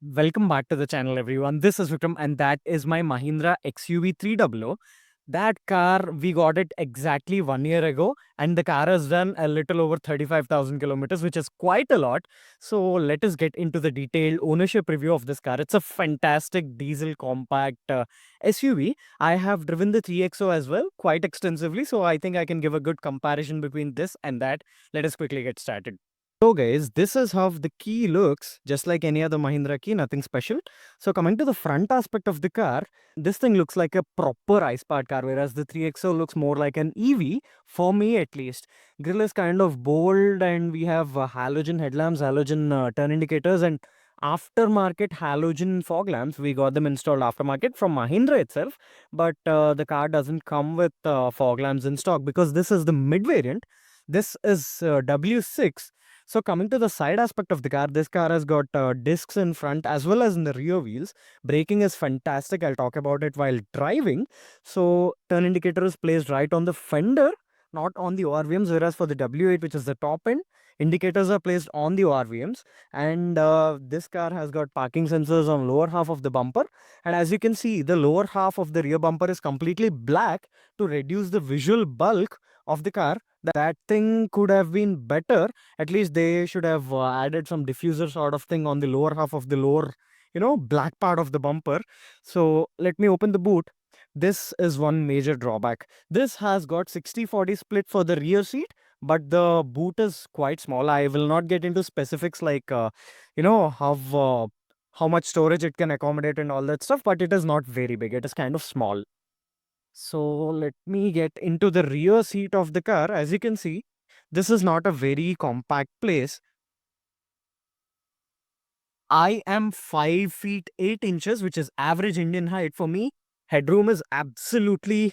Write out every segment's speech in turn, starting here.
Welcome back to the channel, everyone. This is Vikram, and that is my Mahindra XUV 300. That car, we got it exactly 1 year ago, and the car has done a little over 35,000 kilometers, which is quite a lot. So, let us get into the detailed ownership review of this car. It's a fantastic diesel compact SUV. I have driven the 3XO as well quite extensively, so I think I can give a good comparison between this and that. Let us quickly get started. So guys, this is how the key looks, just like any other Mahindra key, nothing special. So coming to the front aspect of the car, this thing looks like a proper ice-powered car, whereas the 3XO looks more like an EV, for me at least. Grille is kind of bold, and we have halogen headlamps, halogen turn indicators, and aftermarket halogen fog lamps. We got them installed aftermarket from Mahindra itself, but the car doesn't come with fog lamps in stock because this is the mid variant. This is W6. So coming to the side aspect of the car, this car has got discs in front as well as in the rear wheels. Braking is fantastic. I'll talk about it while driving. So turn indicator is placed right on the fender, not on the ORVMs, whereas for the W8, which is the top end, indicators are placed on the ORVMs. And this car has got parking sensors on lower half of the bumper. And as you can see, the lower half of the rear bumper is completely black to reduce the visual bulk of the car. That thing could have been better. At least they should have added some diffuser sort of thing on the lower half of the lower, black part of the bumper. So let me open the boot. This is one major drawback. This has got 60-40 split for the rear seat, but the boot is quite small. I will not get into specifics like, how much storage it can accommodate and all that stuff, but it is not very big. It is kind of small. So let me get into the rear seat of the car. As you can see, this is not a very compact place. I am 5 feet 8 inches, which is average Indian height. For me, headroom is absolutely,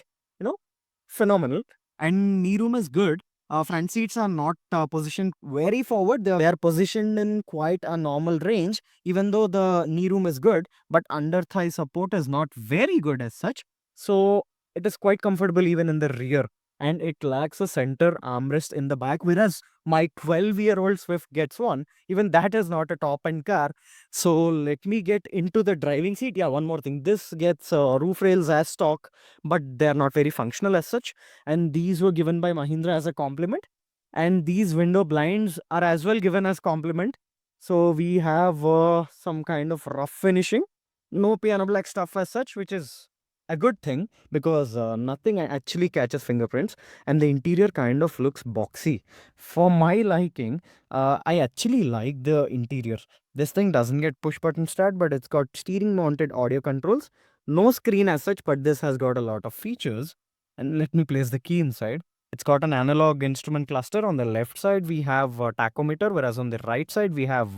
phenomenal. And knee room is good. Front seats are not positioned very forward. They are positioned in quite a normal range, even though the knee room is good. But under thigh support is not very good as such. So it is quite comfortable even in the rear. And it lacks a center armrest in the back, whereas my 12-year-old Swift gets one. Even that is not a top-end car. So let me get into the driving seat. Yeah, one more thing. This gets roof rails as stock, but they're not very functional as such. And these were given by Mahindra as a compliment. And these window blinds are as well given as compliment. So we have some kind of rough finishing. No piano black stuff as such, which is a good thing because nothing actually catches fingerprints, and the interior kind of looks boxy. For my liking, I actually like the interior. This thing doesn't get push button start, but it's got steering mounted audio controls. No screen as such, but this has got a lot of features. And let me place the key inside. It's got an analog instrument cluster. On the left side, we have a tachometer, whereas on the right side, we have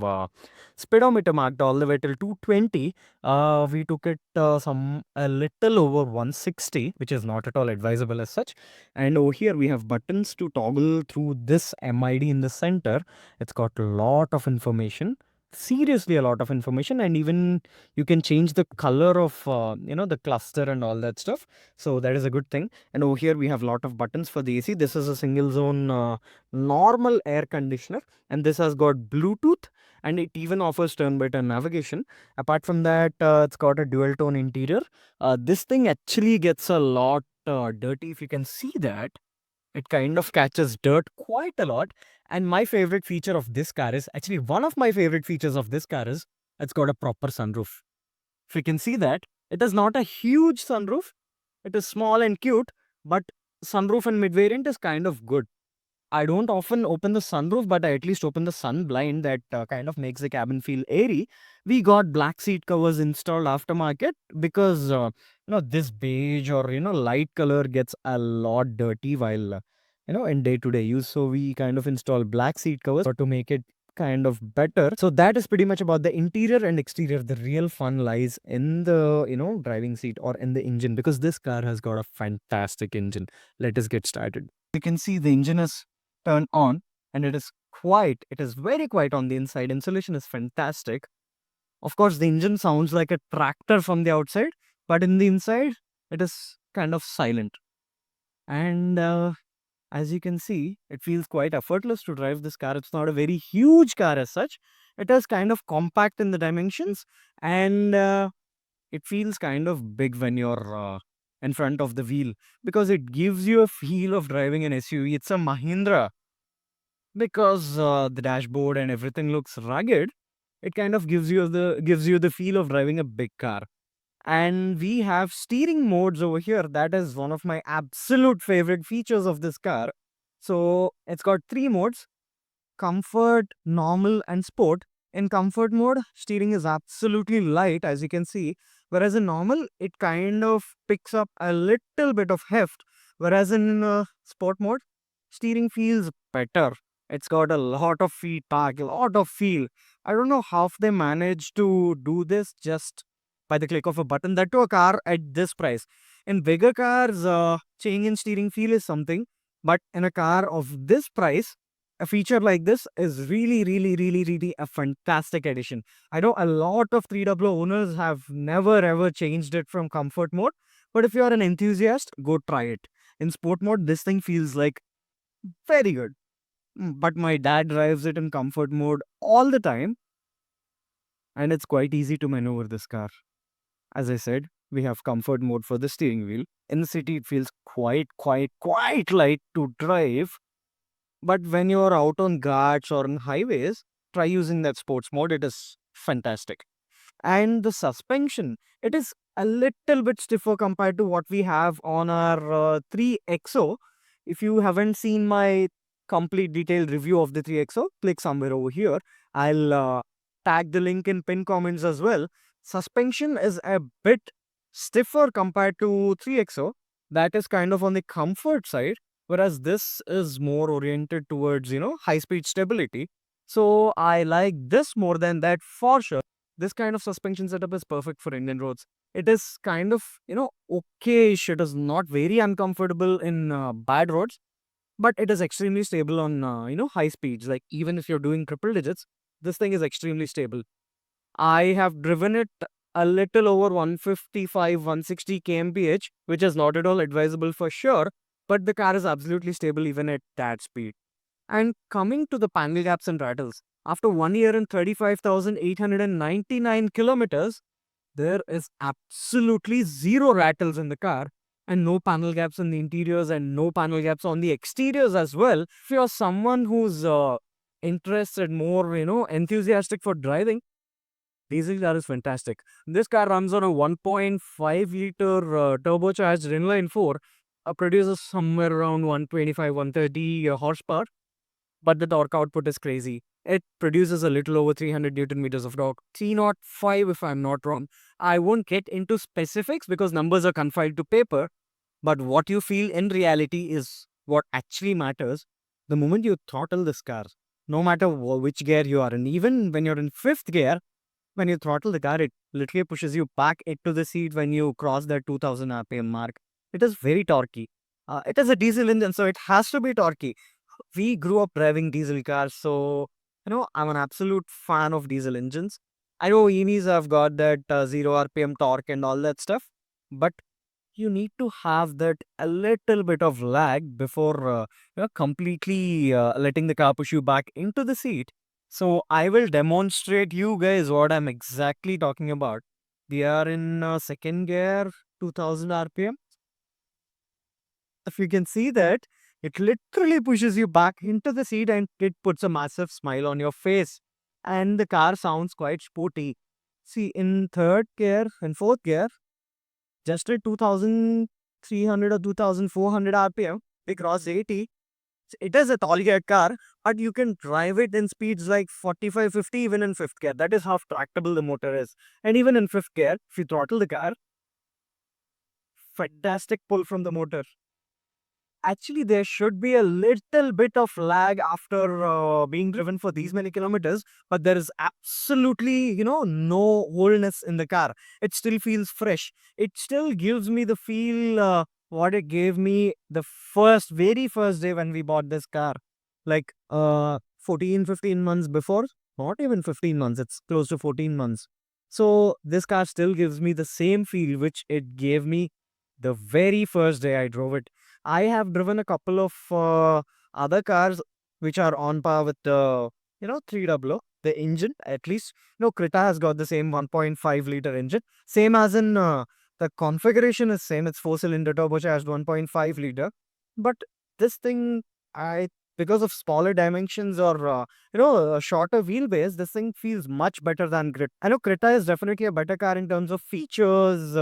speedometer marked all the way till 220. We took it a little over 160, which is not at all advisable as such. And over here, we have buttons to toggle through this MID in the center. It's got a lot of information. Seriously, a lot of information, and even you can change the color of the cluster and all that stuff. So that is a good thing. And over here we have a lot of buttons for the AC. This is a single zone normal air conditioner, and this has got Bluetooth, and it even offers turn by turn navigation. Apart from that, it's got a dual tone interior. This thing actually gets a lot dirty. If you can see that, it kind of catches dirt quite a lot. And my favorite feature of this car is actually one of my favorite features of this car is it's got a proper sunroof. If you can see that, it is not a huge sunroof. It is small and cute, but sunroof in mid variant is kind of good. I don't often open the sunroof, but I at least open the sun blind. That kind of makes the cabin feel airy. We got black seat covers installed aftermarket because this beige or light color gets a lot dirty while in day-to-day use. So we kind of install black seat covers to make it kind of better. So that is pretty much about the interior and exterior. The real fun lies in the driving seat or in the engine, because this car has got a fantastic engine. Let us get started. You can see the engine is turned on, and it is very quiet on the inside. Insulation is fantastic. Of course, the engine sounds like a tractor from the outside, but in the inside, it is kind of silent. And as you can see, it feels quite effortless to drive this car. It's not a very huge car as such. It is kind of compact in the dimensions, and it feels kind of big when you're in front of the wheel, because it gives you a feel of driving an SUV. It's a Mahindra, because the dashboard and everything looks rugged. It kind of gives you the feel of driving a big car. And we have steering modes over here. That is one of my absolute favorite features of this car. So it's got three modes: comfort, normal, and sport. In comfort mode, steering is absolutely light, as you can see, whereas in normal, it kind of picks up a little bit of heft, whereas in sport mode, steering feels better. It's got a lot of feedback, a lot of feel. I don't know how they managed to do this just by the click of a button, that to a car at this price. In bigger cars, change in steering feel is something, but in a car of this price, a feature like this is really, really, really, really a fantastic addition. I know a lot of 300 owners have never ever changed it from comfort mode, but if you are an enthusiast, go try it. In sport mode, this thing feels like very good. But my dad drives it in comfort mode all the time, and it's quite easy to maneuver this car. As I said, we have comfort mode for the steering wheel. In the city, it feels quite light to drive. But when you're out on ghats or on highways, try using that sports mode. It is fantastic. And the suspension, it is a little bit stiffer compared to what we have on our 3XO. If you haven't seen my complete detailed review of the 3XO, click somewhere over here. I'll tag the link in pin comments as well. Suspension is a bit stiffer compared to 3XO. That is kind of on the comfort side, whereas this is more oriented towards, high speed stability. So I like this more than that for sure. This kind of suspension setup is perfect for Indian roads. It is kind of, okayish. It is not very uncomfortable in bad roads, but it is extremely stable on, high speeds. Like, even if you're doing triple digits, this thing is extremely stable. I have driven it a little over 155, 160 kmph, which is not at all advisable for sure, but the car is absolutely stable even at that speed. And coming to the panel gaps and rattles, after 1 year and 35,899 kilometers, there is absolutely zero rattles in the car, and no panel gaps in the interiors and no panel gaps on the exteriors as well. If you're someone who's interested, more, enthusiastic for driving, diesel car is fantastic. This car runs on a 1.5 liter turbocharged inline 4, produces somewhere around 125, 130 horsepower, but the torque output is crazy. It produces a little over 300 Newton meters of torque. 305 if I'm not wrong. I won't get into specifics because numbers are confined to paper, but what you feel in reality is what actually matters. The moment you throttle this car, no matter which gear you are in, even when you're in fifth gear, when you throttle the car, it literally pushes you back into the seat when you cross that 2000 RPM mark. It is very torquey. It is a diesel engine, so it has to be torquey. We grew up driving diesel cars, so I'm an absolute fan of diesel engines. I know EVs have got that 0 RPM torque and all that stuff, but you need to have that a little bit of lag before completely letting the car push you back into the seat. So I will demonstrate you guys what I'm exactly talking about. We are in second gear, 2000 RPM. If you can see that, it literally pushes you back into the seat and it puts a massive smile on your face. And the car sounds quite sporty. See, in third gear and fourth gear, just at 2300 or 2400 RPM, we cross 80. It is a tall gear car, but you can drive it in speeds like 45, 50 even in fifth gear. That is how tractable the motor is. And even in fifth gear, if you throttle the car, fantastic pull from the motor. Actually, there should be a little bit of lag after being driven for these many kilometers, but there is absolutely, no wholeness in the car. It still feels fresh. It still gives me the feel what it gave me the very first day when we bought this car. Like 14, 15 months before. Not even 15 months, it's close to 14 months. So this car still gives me the same feel which it gave me the very first day I drove it. I have driven a couple of other cars which are on par with the 300, the engine, at least. Creta has got the same 1.5 liter engine. Same as in the configuration is same. It's 4-cylinder turbocharged 1.5 liter. But this thing, I because of smaller dimensions or a shorter wheelbase, this thing feels much better than Grit. I know Creta is definitely a better car in terms of features,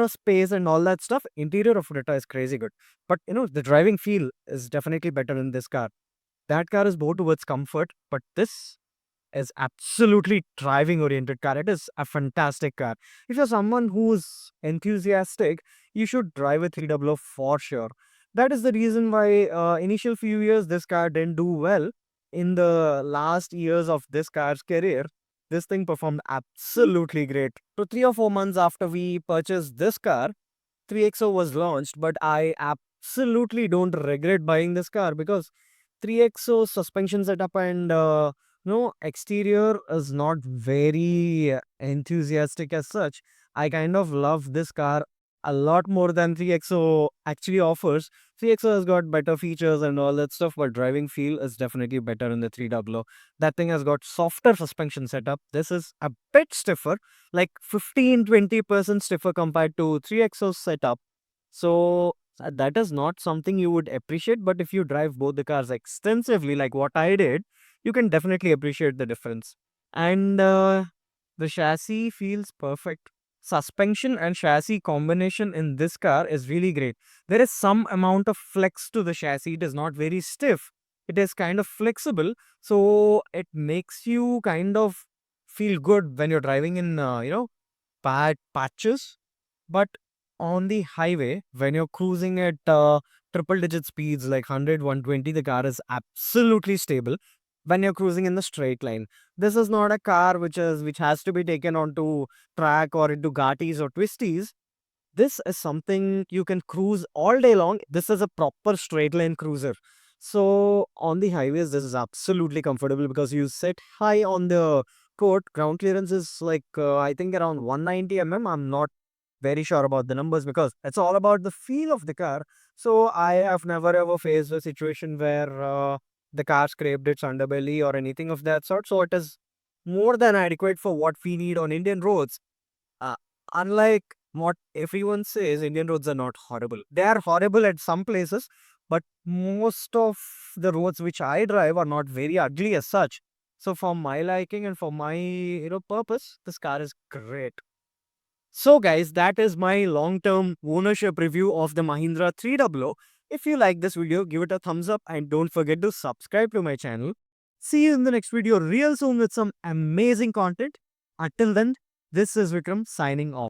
space and all that stuff. Interior of Creta is crazy good. But the driving feel is definitely better in this car. That car is more towards comfort, but this is absolutely driving oriented car. It is a fantastic car. If you're someone who's enthusiastic, you should drive a 300 for sure. That is the reason why initial few years this car didn't do well. In the last years of this car's career, this thing performed absolutely great. So 3 or 4 months after we purchased this car, 3XO was launched, but I absolutely don't regret buying this car because 3XO suspension setup and no exterior is not very enthusiastic as such. I kind of love this car a lot more than 3XO actually offers. 3XO has got better features and all that stuff, but driving feel is definitely better in the 300. That thing has got softer suspension setup. This is a bit stiffer, like 15-20% stiffer compared to 3XO's setup. So that is not something you would appreciate, but if you drive both the cars extensively, like what I did, you can definitely appreciate the difference. And the chassis feels perfect. Suspension and chassis combination in this car is really great. There is some amount of flex to the chassis. It is not very stiff. It is kind of flexible, so it makes you kind of feel good when you're driving in bad patches. But on the highway, when you're cruising at triple digit speeds like 100, 120, the car is absolutely stable when you're cruising in the straight line. This is not a car which has to be taken onto track or into ghatis or twisties. This is something you can cruise all day long. This is a proper straight line cruiser. So on the highways, this is absolutely comfortable because you sit high on the court. Ground clearance is like, I think around 190 mm. I'm not very sure about the numbers because it's all about the feel of the car. So I have never ever faced a situation where the car scraped its underbelly or anything of that sort. So it is more than adequate for what we need on Indian roads. Uh, Unlike what everyone says, Indian roads are not horrible. They are horrible at some places, but most of the roads which I drive are not very ugly as such. So for my liking and for my purpose, this car is great. So guys, that is my long-term ownership review of the Mahindra 300. If you like this video, give it a thumbs up and don't forget to subscribe to my channel. See you in the next video real soon with some amazing content. Until then, this is Vikram signing off.